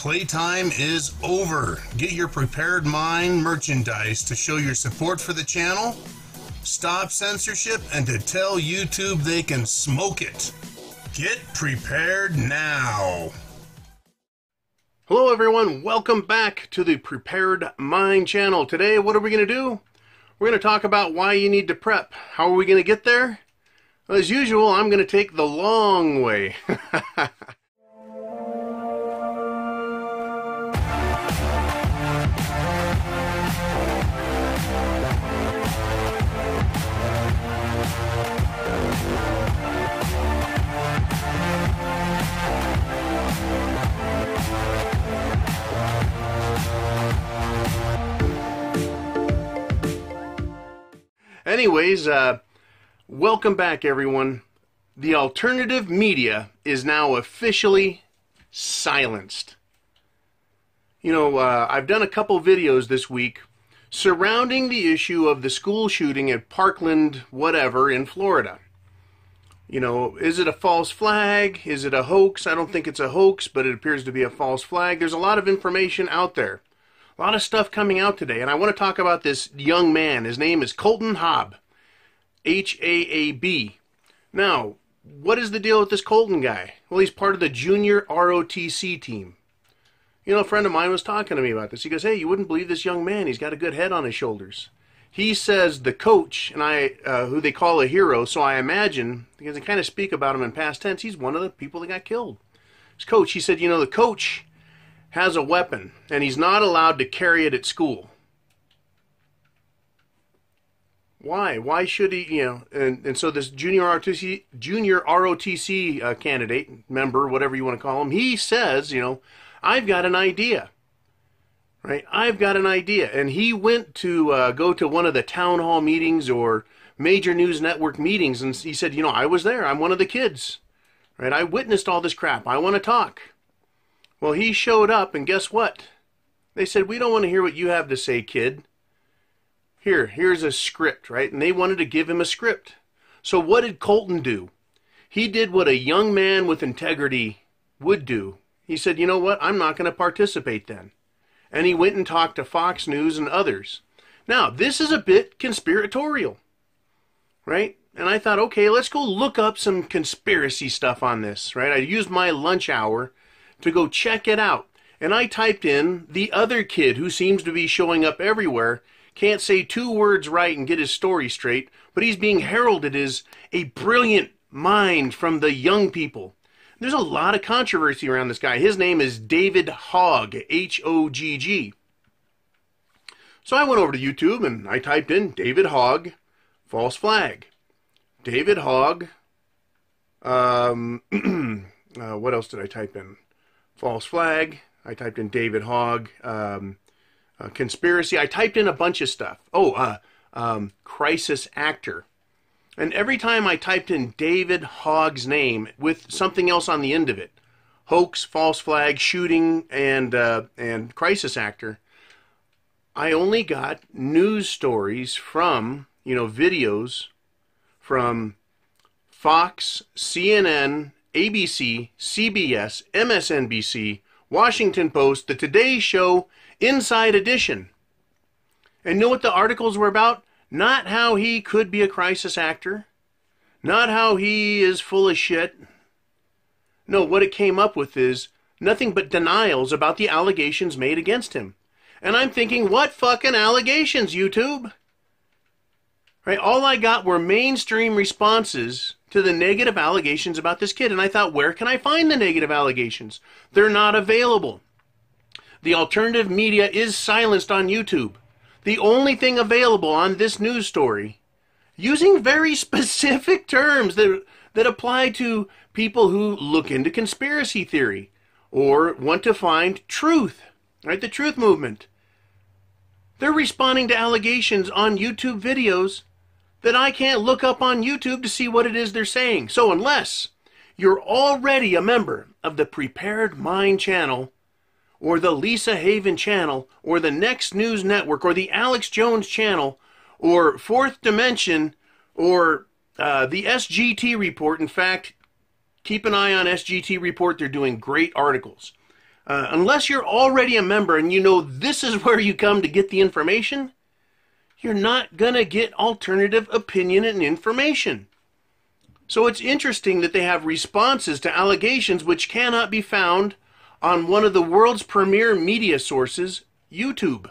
Playtime is over. Get your Prepared Mind merchandise to show your support for the channel, stop censorship, and to tell YouTube they can smoke it. Get prepared now. Hello everyone, welcome back to the Prepared Mind channel. Today, what are we going to do? We're going to talk about why you need to prep. How are we going to get there? Well, as usual, I'm going to take the long way. Anyways, welcome back everyone. The alternative media is now officially silenced. You know, I've done a couple videos this week surrounding the issue of the school shooting at Parkland, whatever, in Florida. You know, is it a false flag? Is it a hoax? I don't think it's a hoax, but it appears to be a false flag. There's a lot of information out there. A lot of stuff coming out today, and I want to talk about this young man. His name is Colton Haab, H-A-A-B. Now, what is the deal with this Colton guy? Well, he's part of the junior ROTC team. You know, a friend of mine was talking to me about this. He goes, hey, you wouldn't believe this young man. He's got a good head on his shoulders. He says the coach, and who they call a hero, so I imagine, because they kind of speak about him in past tense, he's one of the people that got killed. His coach, he said, you know, the coach has a weapon, and he's not allowed to carry it at school. Why? Why should he, you know, and so this junior ROTC candidate, member, whatever you want to call him, he says, you know, I've got an idea, right? I've got an idea. And he went to go to one of the town hall meetings or major news network meetings, and he said, you know, I was there. I'm one of the kids, right? I witnessed all this crap. I want to talk. Well, he showed up, and guess what? They said, we don't want to hear what you have to say, kid. Here's a script, right? And they wanted to give him a script. So what did Colton do? He did what a young man with integrity would do. He said, you know what? I'm not going to participate then. And he went and talked to Fox News and others. Now, this is a bit conspiratorial, right? And I thought, okay, let's go look up some conspiracy stuff on this, right? I used my lunch hour to go check it out. And I typed in the other kid who seems to be showing up everywhere, can't say two words right and get his story straight, but he's being heralded as a brilliant mind from the young people. There's a lot of controversy around this guy. His name is David Hogg, H-O-G-G. So I went over to YouTube and I typed in David Hogg, false flag. David Hogg, what else did I type in? False flag. I typed in David Hogg. Conspiracy. I typed in a bunch of stuff. Crisis actor. And every time I typed in David Hogg's name with something else on the end of it, hoax, false flag, shooting, and crisis actor, I only got news stories from, you know, videos from Fox, CNN, ABC, CBS, MSNBC, Washington Post, The Today Show, Inside Edition. And know what the articles were about? Not how he could be a crisis actor. Not how he is full of shit. No, what it came up with is nothing but denials about the allegations made against him. And I'm thinking, what fucking allegations, YouTube? Right? All I got were mainstream responses to the negative allegations about this kid. And I thought, where can I find the negative allegations? They're not available. The alternative media is silenced on YouTube. The only thing available on this news story, using very specific terms that apply to people who look into conspiracy theory or want to find truth, right? The truth movement. They're responding to allegations on YouTube videos that I can't look up on YouTube to see what it is they're saying. So unless you're already a member of the Prepared Mind channel, or the Lisa Haven channel, or the Next News Network, or the Alex Jones channel, or Fourth Dimension, or the SGT Report. In fact, keep an eye on SGT Report. They're doing great articles. Unless you're already a member and you know this is where you come to get the information, you're not going to get alternative opinion and information. So it's interesting that they have responses to allegations which cannot be found on one of the world's premier media sources, YouTube.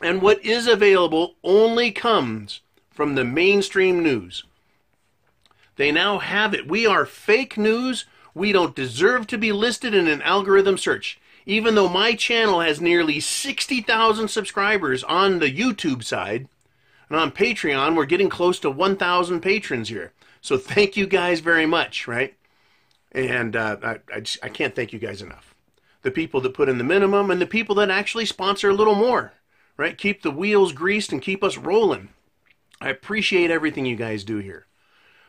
And what is available only comes from the mainstream news. They now have it. We are fake news. We don't deserve to be listed in an algorithm search. Even though my channel has nearly 60,000 subscribers on the YouTube side, and on Patreon, we're getting close to 1,000 patrons here. So thank you guys very much, right? And I can't thank you guys enough. The people that put in the minimum and the people that actually sponsor a little more, right? Keep the wheels greased and keep us rolling. I appreciate everything you guys do here.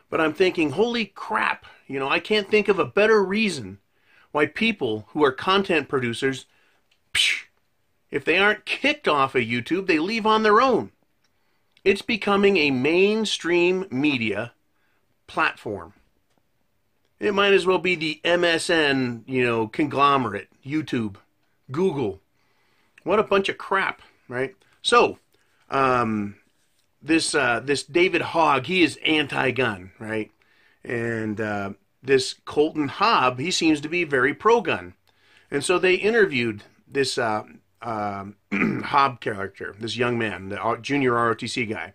But I'm thinking, holy crap, you know, I can't think of a better reason why people who are content producers, if they aren't kicked off of YouTube, they leave on their own. It's becoming a mainstream media platform. It might as well be the MSN, you know, conglomerate, YouTube, Google. What a bunch of crap, right? So, this David Hogg, he is anti-gun, right? And this Colton Hobb, he seems to be very pro-gun. And so they interviewed this Hobb character, this young man, the junior ROTC guy.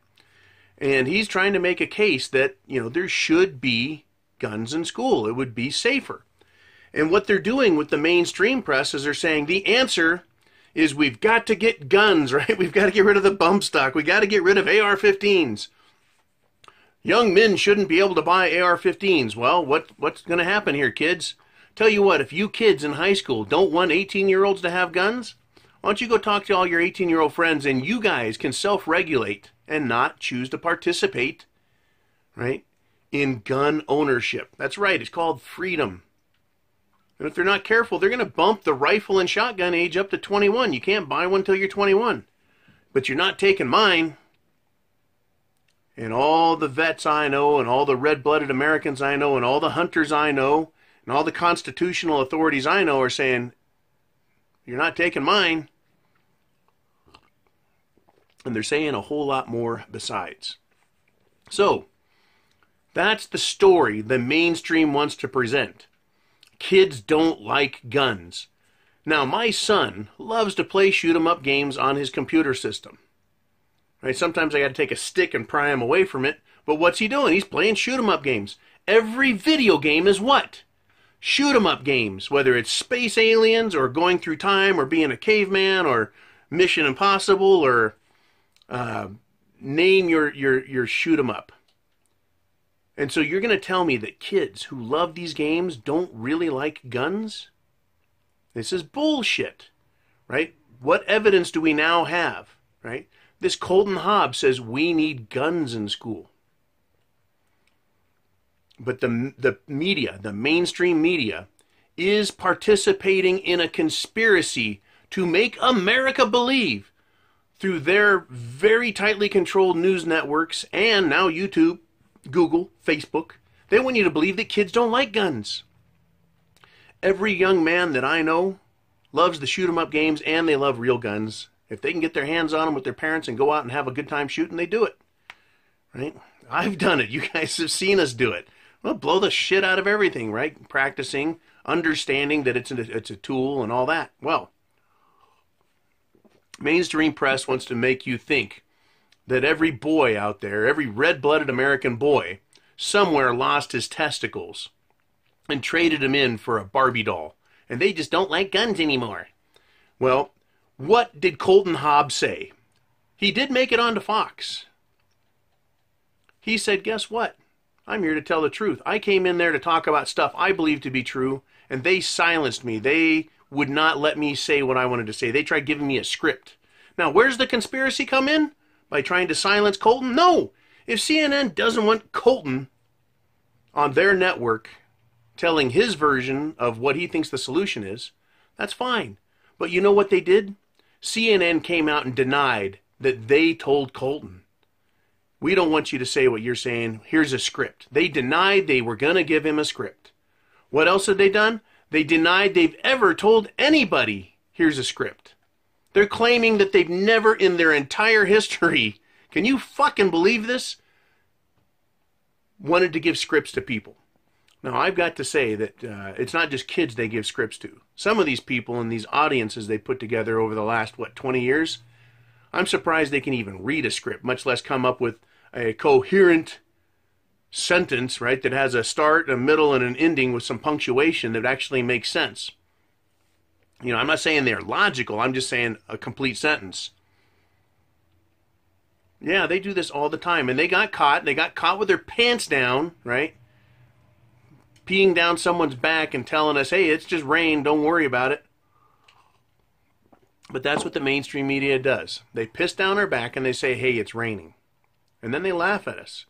And he's trying to make a case that, you know, there should be guns in school. It would be safer. And what they're doing with the mainstream press is they're saying the answer is we've got to get guns, right? We've got to get rid of the bump stock. We've got to get rid of AR-15s. Young men shouldn't be able to buy AR-15s. Well, what's going to happen here, kids? Tell you what, if you kids in high school don't want 18-year-olds to have guns, why don't you go talk to all your 18-year-old friends and you guys can self-regulate and not choose to participate, right, in gun ownership. That's right, it's called freedom. And if they're not careful, they're going to bump the rifle and shotgun age up to 21. You can't buy one till you're 21. But you're not taking mine. And all the vets I know, and all the red-blooded Americans I know, and all the hunters I know, and all the constitutional authorities I know are saying, you're not taking mine. And they're saying a whole lot more besides. So, that's the story the mainstream wants to present. Kids don't like guns. Now, my son loves to play shoot-'em-up games on his computer system. Right? Sometimes I got to take a stick and pry him away from it. But what's he doing? He's playing shoot-'em-up games. Every video game is what? Shoot-'em-up games. Whether it's space aliens or going through time or being a caveman or Mission Impossible or name your shoot-'em-up. And so you're going to tell me that kids who love these games don't really like guns? This is bullshit, right? What evidence do we now have, right? This Colton Hobb says we need guns in school. But the media, the mainstream media, is participating in a conspiracy to make America believe through their very tightly controlled news networks and now YouTube, Google, Facebook, they want you to believe that kids don't like guns. Every young man that I know loves the shoot-'em-up games and they love real guns. If they can get their hands on them with their parents and go out and have a good time shooting, they do it. Right? I've done it. You guys have seen us do it. We'll blow the shit out of everything, right? Practicing, understanding that it's a tool and all that. Well, mainstream press wants to make you think that every boy out there, every red-blooded American boy, somewhere lost his testicles and traded them in for a Barbie doll. And they just don't like guns anymore. Well, what did Colton Hobb say? He did make it onto Fox. He said, guess what? I'm here to tell the truth. I came in there to talk about stuff I believe to be true, and they silenced me. They would not let me say what I wanted to say. They tried giving me a script. Now, where's the conspiracy come in? By trying to silence Colton? No. If CNN doesn't want Colton on their network telling his version of what he thinks the solution is, that's fine. But you know what they did? CNN came out and denied that they told Colton, we don't want you to say what you're saying. Here's a script. They denied they were going to give him a script. What else had they done? They denied they've ever told anybody, here's a script. They're claiming that they've never in their entire history, can you fucking believe this? Wanted to give scripts to people. Now, I've got to say that it's not just kids they give scripts to. Some of these people and these audiences they put together over the last, 20 years, I'm surprised they can even read a script, much less come up with a coherent sentence, right, that has a start, a middle, and an ending with some punctuation that actually makes sense. You know, I'm not saying they're logical, I'm just saying a complete sentence. Yeah, they do this all the time, and they got caught with their pants down, right, peeing down someone's back and telling us, hey, it's just rain, don't worry about it. But that's what the mainstream media does. They piss down our back and they say, hey, it's raining. And then they laugh at us.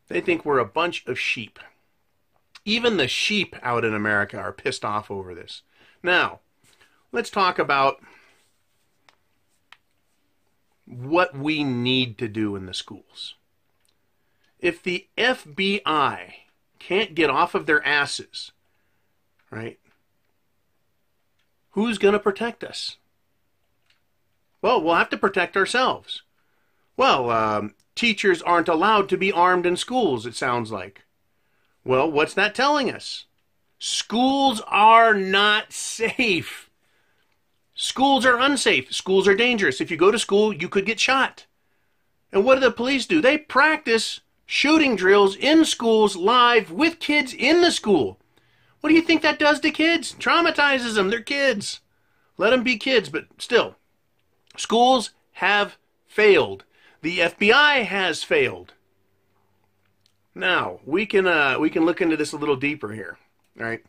They think we're a bunch of sheep. Even the sheep out in America are pissed off over this. Now, let's talk about what we need to do in the schools. If the FBI can't get off of their asses, right, who's going to protect us? Well, we'll have to protect ourselves. Well, teachers aren't allowed to be armed in schools, it sounds like. Well, what's that telling us? Schools are not safe. Schools are unsafe. Schools are dangerous. If you go to school, you could get shot. And what do the police do? They practice shooting drills in schools live with kids in the school. What do you think that does to kids? Traumatizes them. They're kids. Let them be kids, but still. Schools have failed. The FBI has failed. Now, we can look into this a little deeper here, right?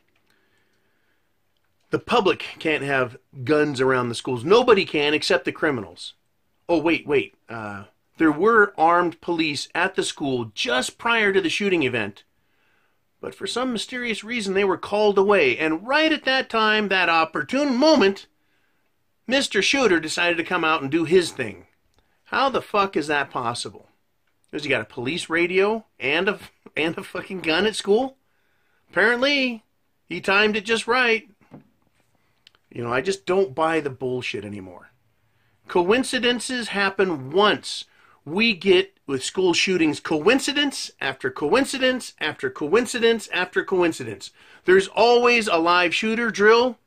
The public can't have guns around the schools. Nobody can except the criminals. Oh, wait. There were armed police at the school just prior to the shooting event. But for some mysterious reason, they were called away. And right at that time, that opportune moment, Mr. Shooter decided to come out and do his thing. How the fuck is that possible? Because he got a police radio and a fucking gun at school? Apparently, he timed it just right. You know, I just don't buy the bullshit anymore. Coincidences happen once. We get, with school shootings, coincidence after coincidence after coincidence after coincidence. There's always a live shooter drill,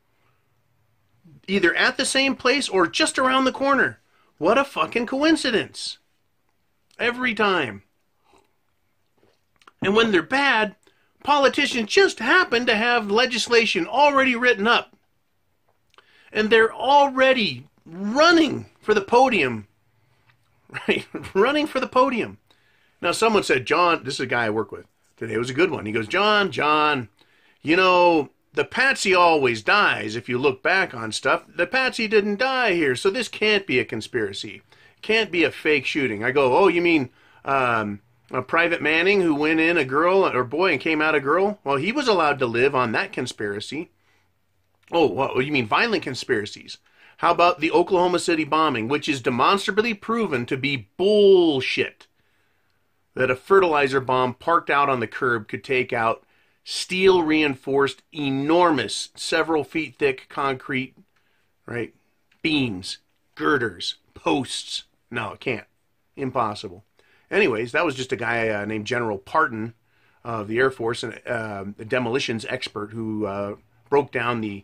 either at the same place or just around the corner. What a fucking coincidence. Every time. And when they're bad, politicians just happen to have legislation already written up. And they're already running for the podium. Right? Running for the podium. Now, someone said, John, this is a guy I work with today. It was a good one. He goes, John, you know, the patsy always dies if you look back on stuff. The patsy didn't die here, so this can't be a conspiracy. Can't be a fake shooting. I go, oh, you mean a Private Manning who went in a girl or boy and came out a girl? Well, he was allowed to live on that conspiracy. Oh, what, you mean violent conspiracies? How about the Oklahoma City bombing, which is demonstrably proven to be bullshit? That a fertilizer bomb parked out on the curb could take out steel-reinforced, enormous, several feet thick concrete, right, beams, girders, posts. No, it can't. Impossible. Anyways, that was just a guy named General Parton of the Air Force, a demolitions expert who broke down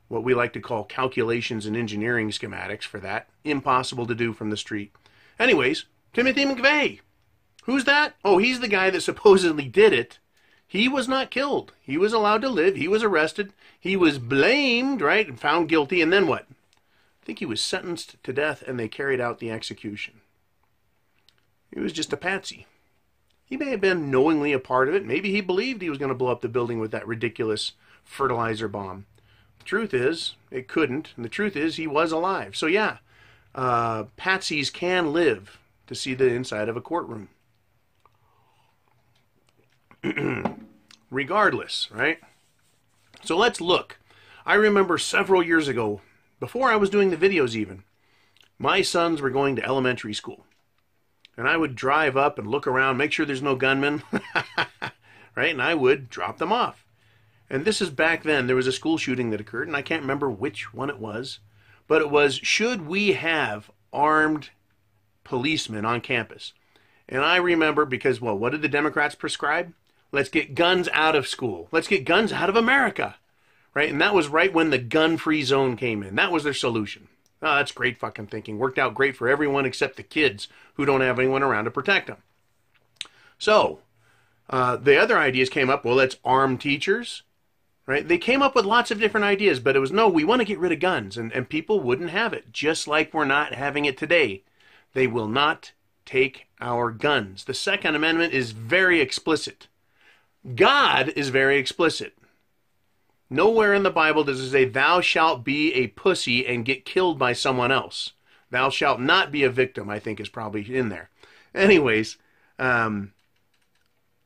what we like to call calculations and engineering schematics for that. Impossible to do from the street. Anyways, Timothy McVeigh. Who's that? Oh, he's the guy that supposedly did it. He was not killed. He was allowed to live. He was arrested. He was blamed, right, and found guilty. And then what? I think he was sentenced to death, and they carried out the execution. He was just a patsy. He may have been knowingly a part of it. Maybe he believed he was going to blow up the building with that ridiculous fertilizer bomb. The truth is, it couldn't. And the truth is, he was alive. So yeah, patsies can live to see the inside of a courtroom. Regardless, right? So let's look. I remember several years ago, before I was doing the videos even, my sons were going to elementary school. And I would drive up and look around, make sure there's no gunmen, right? And I would drop them off. And this is back then. There was a school shooting that occurred, and I can't remember which one it was, but it was, should we have armed policemen on campus? And I remember because, well, what did the Democrats prescribe? Let's get guns out of school. Let's get guns out of America. Right? And that was right when the gun-free zone came in. That was their solution. Oh, that's great fucking thinking. Worked out great for everyone except the kids who don't have anyone around to protect them. So, the other ideas came up, well, let's arm teachers. Right? They came up with lots of different ideas, but it was, no, we want to get rid of guns. And people wouldn't have it, just like we're not having it today. They will not take our guns. The Second Amendment is very explicit. God is very explicit. Nowhere in the Bible does it say, thou shalt be a pussy and get killed by someone else. Thou shalt not be a victim, I think is probably in there. Anyways,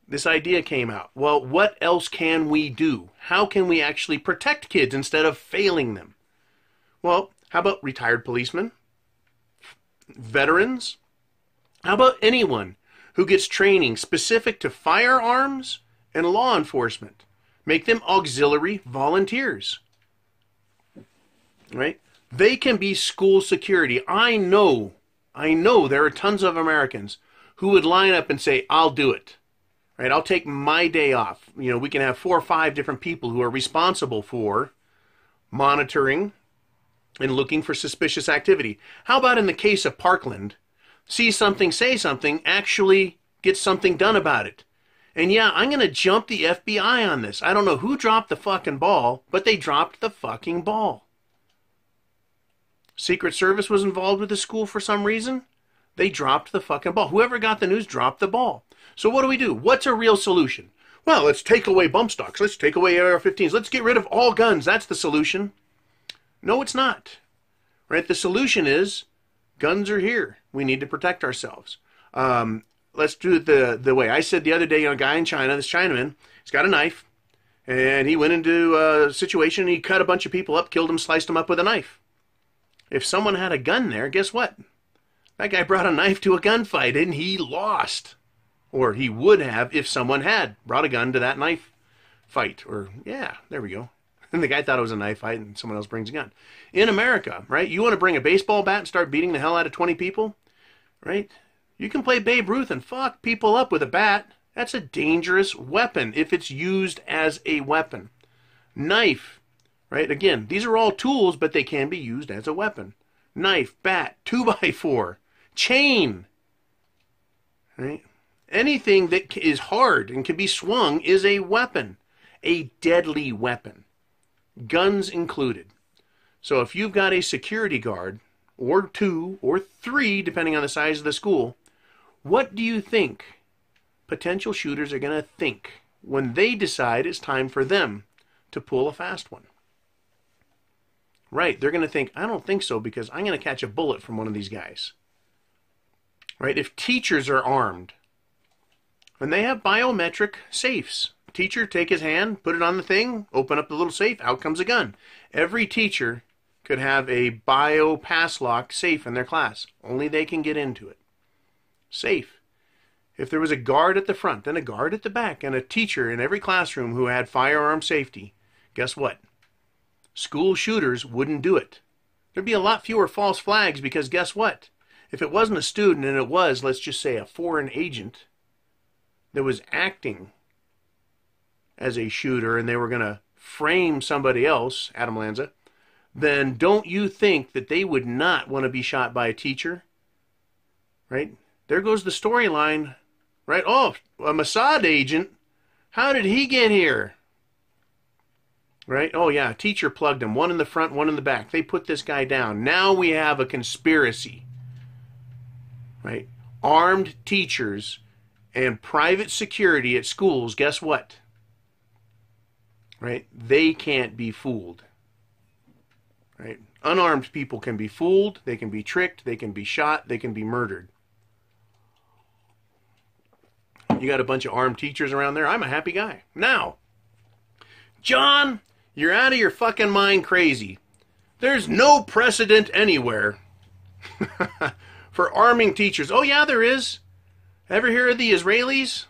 this idea came out. Well, what else can we do? How can we actually protect kids instead of failing them? Well, how about retired policemen? Veterans? How about anyone who gets training specific to firearms and law enforcement? Make them auxiliary volunteers. Right? They can be school security. I know there are tons of Americans who would line up and say, I'll do it. Right? I'll take my day off. You know, we can have 4 or 5 different people who are responsible for monitoring and looking for suspicious activity. How about in the case of Parkland, see something, say something, actually get something done about it? And yeah, I'm going to jump the FBI on this. I don't know who dropped the fucking ball, but they dropped the fucking ball. Secret Service was involved with the school for some reason. They dropped the fucking ball. Whoever got the news dropped the ball. So what do? What's a real solution? Well, let's take away bump stocks. Let's take away AR-15s. Let's get rid of all guns. That's the solution. No, it's not. Right? The solution is guns are here. We need to protect ourselves. Let's do it the way I said the other day. A guy in China, this Chinaman, he's got a knife, and he went into a situation. He cut a bunch of people up, killed them, sliced them up with a knife. If someone had a gun there, guess what? That guy brought a knife to a gunfight, and he lost. Or he would have if someone had brought a gun to that knife fight. Or, yeah, there we go. And the guy thought it was a knife fight, and someone else brings a gun. In America, right, you want to bring a baseball bat and start beating the hell out of 20 people? Right? You can play Babe Ruth and fuck people up with a bat. That's a dangerous weapon if it's used as a weapon. Knife, right? Again, these are all tools, but they can be used as a weapon. Knife, bat, 2x4, chain, right? Anything that is hard and can be swung is a weapon, a deadly weapon, guns included. So if you've got a security guard, or 2 or 3, depending on the size of the school, what do you think potential shooters are going to think when they decide it's time for them to pull a fast one? Right, they're going to think, I don't think so, because I'm going to catch a bullet from one of these guys. Right, if teachers are armed, and they have biometric safes. Teacher, take his hand, put it on the thing, open up the little safe, out comes a gun. Every teacher could have a bio pass lock safe in their class. Only they can get into it. Safe. If there was a guard at the front, then a guard at the back, and a teacher in every classroom who had firearm safety, guess what? School shooters wouldn't do it. There'd be a lot fewer false flags because guess what? If it wasn't a student and it was, let's just say, a foreign agent that was acting as a shooter and they were going to frame somebody else, Adam Lanza, then don't you think that they would not want to be shot by a teacher? Right? There goes the storyline. Right? Oh, a Mossad agent. How did he get here? Right? Oh, yeah, a teacher plugged him. One in the front, one in the back. They put this guy down. Now we have a conspiracy. Right? Armed teachers and private security at schools, guess what? Right? They can't be fooled. Right? Unarmed people can be fooled, they can be tricked, they can be shot, they can be murdered. You got a bunch of armed teachers around there, I'm a happy guy. Now, John, you're out of your fucking mind crazy. There's no precedent anywhere for arming teachers. Oh yeah, there is. Ever hear of the Israelis?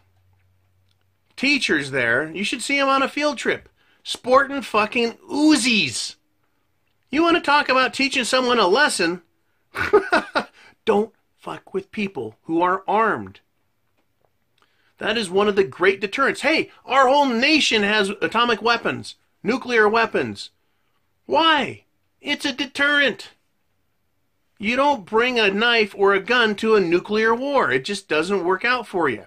Teachers there, you should see them on a field trip. sporting fucking Uzis. You want to talk about teaching someone a lesson? Don't fuck with people who are armed. That is one of the great deterrents. Hey, our whole nation has atomic weapons, nuclear weapons. Why? It's a deterrent. You don't bring a knife or a gun to a nuclear war. It just doesn't work out for you,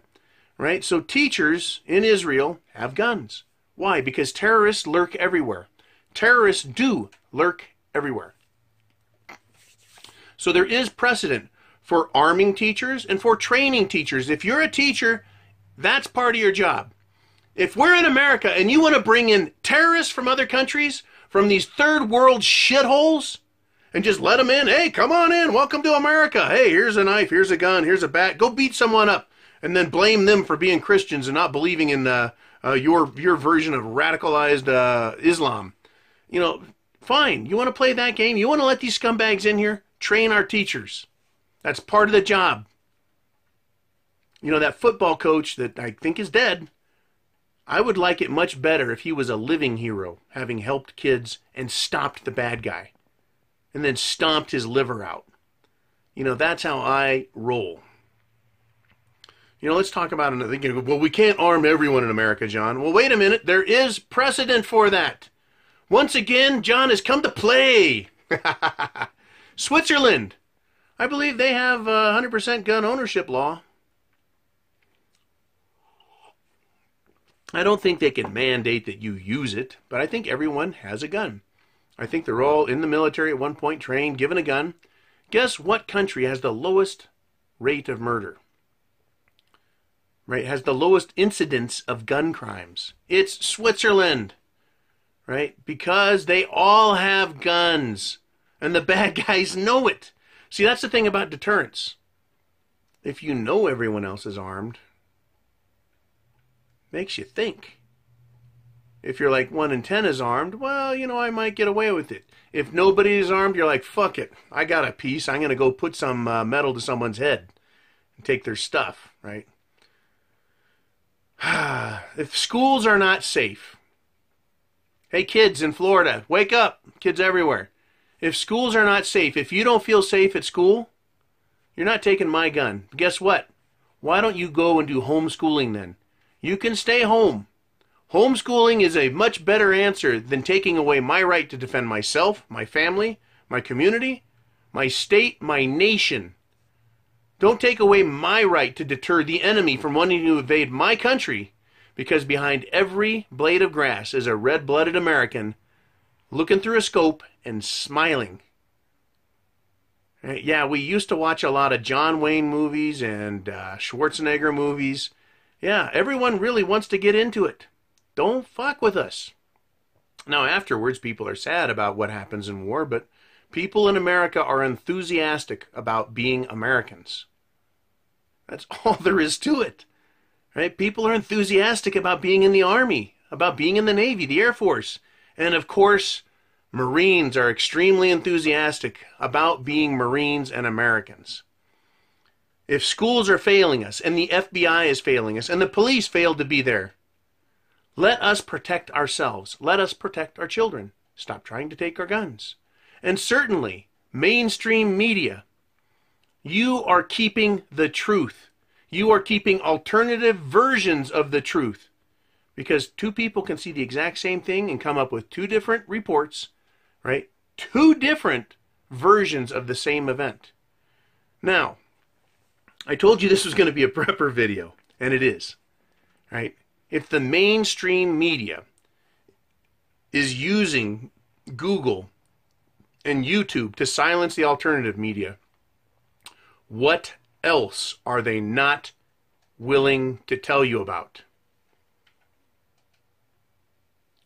right? So teachers in Israel have guns. Why? Because terrorists lurk everywhere. Terrorists do lurk everywhere. So there is precedent for arming teachers and for training teachers. If you're a teacher, that's part of your job. If we're in America and you want to bring in terrorists from other countries, from these third world shitholes, and just let them in, hey, come on in, welcome to America. Hey, here's a knife, here's a gun, here's a bat. Go beat someone up, and then blame them for being Christians and not believing in your version of radicalized Islam. You know, fine. You want to play that game? You want to let these scumbags in here? Train our teachers. That's part of the job. You know, that football coach that I think is dead, I would like it much better if he was a living hero, having helped kids and stopped the bad guy, and then stomped his liver out. You know, that's how I roll. You know, let's talk about another thing. Well, we can't arm everyone in America, John. Well, wait a minute. There is precedent for that. Once again, John has come to play. Switzerland. I believe they have a 100% gun ownership law. I don't think they can mandate that you use it, but I think everyone has a gun. I think they're all in the military at one point, trained, given a gun. Guess what country has the lowest rate of murder? Right? Has the lowest incidence of gun crimes. It's Switzerland. Right? Because they all have guns. And the bad guys know it. See, that's the thing about deterrence. If you know everyone else is armed, makes you think. If you're like 1 in 10 is armed, well, you know, I might get away with it. If nobody is armed, you're like, fuck it. I got a piece. I'm going to go put some metal to someone's head and take their stuff, right? If schools are not safe, hey, kids in Florida, wake up. Kids everywhere. If schools are not safe, if you don't feel safe at school, you're not taking my gun. Guess what? Why don't you go and do homeschooling then? You can stay home. Homeschooling is a much better answer than taking away my right to defend myself, my family, my community, my state, my nation. Don't take away my right to deter the enemy from wanting to invade my country, because behind every blade of grass is a red-blooded American looking through a scope and smiling. Yeah, we used to watch a lot of John Wayne movies and Schwarzenegger movies. Yeah, everyone really wants to get into it. Don't fuck with us. Now, afterwards, people are sad about what happens in war, but people in America are enthusiastic about being Americans. That's all there is to it. Right? People are enthusiastic about being in the Army, about being in the Navy, the Air Force. And of course, Marines are extremely enthusiastic about being Marines and Americans. If schools are failing us, and the FBI is failing us, and the police failed to be there, let us protect ourselves. Let us protect our children. Stop trying to take our guns. And certainly, mainstream media, you are keeping the truth. You are keeping alternative versions of the truth. Because two people can see the exact same thing and come up with two different reports, right? Two different versions of the same event. Now, I told you this was going to be a prepper video, and it is, right? If the mainstream media is using Google and YouTube to silence the alternative media, what else are they not willing to tell you about?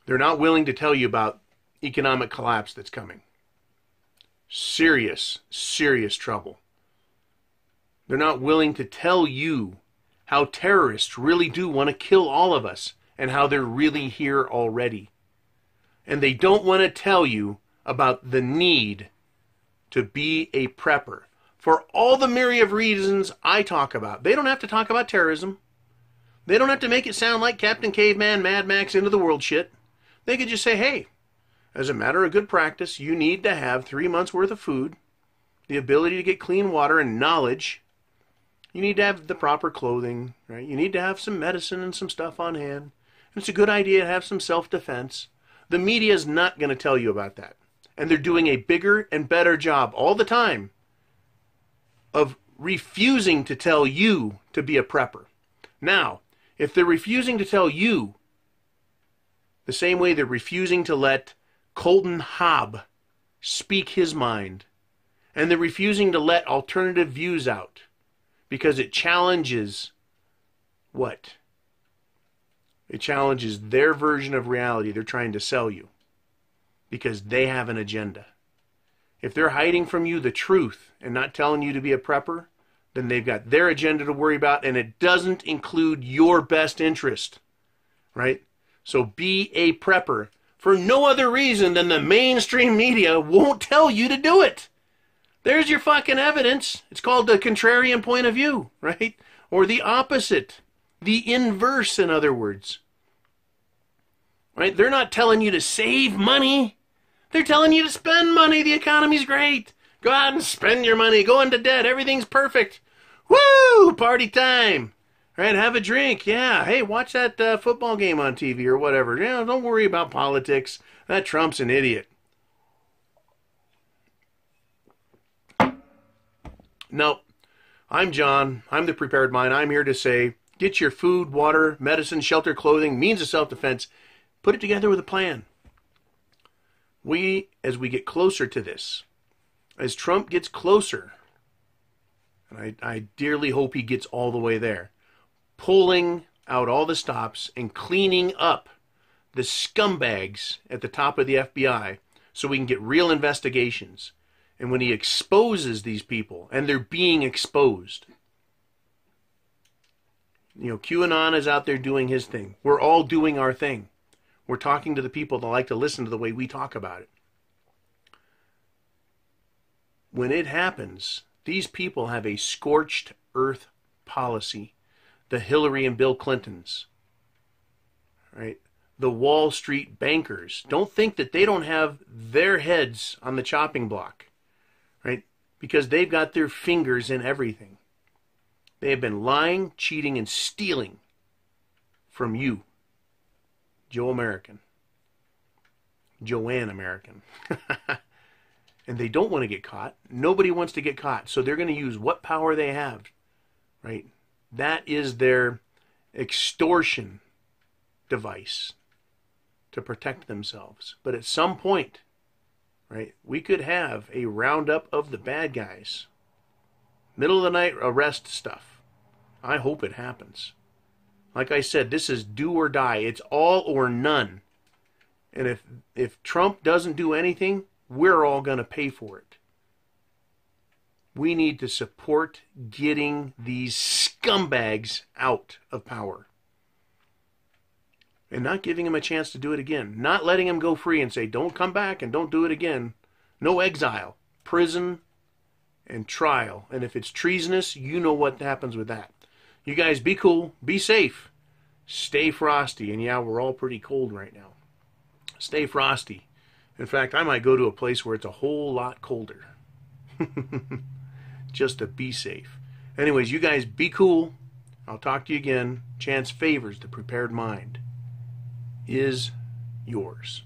They're not willing to tell you about economic collapse that's coming. Serious, serious trouble. They're not willing to tell you how terrorists really do want to kill all of us and how they're really here already. And they don't want to tell you about the need to be a prepper for all the myriad of reasons I talk about. They don't have to talk about terrorism. They don't have to make it sound like Captain Caveman, Mad Max, Into the World shit. They could just say, hey, as a matter of good practice, you need to have 3 months worth of food, the ability to get clean water and knowledge. You need to have the proper clothing, right? You need to have some medicine and some stuff on hand. And it's a good idea to have some self-defense. The media is not going to tell you about that. And they're doing a bigger and better job all the time of refusing to tell you to be a prepper. Now, if they're refusing to tell you the same way they're refusing to let Colton Hobb speak his mind, and they're refusing to let alternative views out because it challenges what? It challenges their version of reality they're trying to sell you because they have an agenda. If they're hiding from you the truth and not telling you to be a prepper, then they've got their agenda to worry about, and it doesn't include your best interest, right? So be a prepper for no other reason than the mainstream media won't tell you to do it. There's your fucking evidence. It's called the contrarian point of view, right? Or the opposite. The inverse, in other words. Right? They're not telling you to save money. They're telling you to spend money. The economy's great. Go out and spend your money. Go into debt. Everything's perfect. Woo! Party time. Right? Have a drink. Yeah. Hey, watch that football game on TV or whatever. Yeah, don't worry about politics. That Trump's an idiot. No. I'm John. I'm the Prepared Mind. I'm here to say, get your food, water, medicine, shelter, clothing, means of self-defense. Put it together with a plan. As we get closer to this, as Trump gets closer, and I dearly hope he gets all the way there, pulling out all the stops and cleaning up the scumbags at the top of the FBI so we can get real investigations. And when he exposes these people, and they're being exposed, you know, QAnon is out there doing his thing. We're all doing our thing. We're talking to the people that like to listen to the way we talk about it. When it happens, these people have a scorched earth policy. The Hillary and Bill Clintons, right? The Wall Street bankers. Don't think that they don't have their heads on the chopping block, right? Because they've got their fingers in everything. They have been lying, cheating, and stealing from you, Joe American, Joanne American. And they don't want to get caught. Nobody wants to get caught. So they're going to use what power they have, right? That is their extortion device to protect themselves. But at some point, right, we could have a roundup of the bad guys. Middle of the night arrest stuff. I hope it happens. Like I said, this is do or die. It's all or none. And if Trump doesn't do anything, we're all going to pay for it. We need to support getting these scumbags out of power. And not giving them a chance to do it again. Not letting them go free and say, don't come back and don't do it again. No exile. Prison and trial. And if it's treasonous, you know what happens with that. You guys be cool. Be safe. Stay frosty. And yeah, we're all pretty cold right now. Stay frosty. In fact, I might go to a place where it's a whole lot colder. Just to be safe. Anyways, you guys be cool. I'll talk to you again. Chance favors the prepared mind is yours.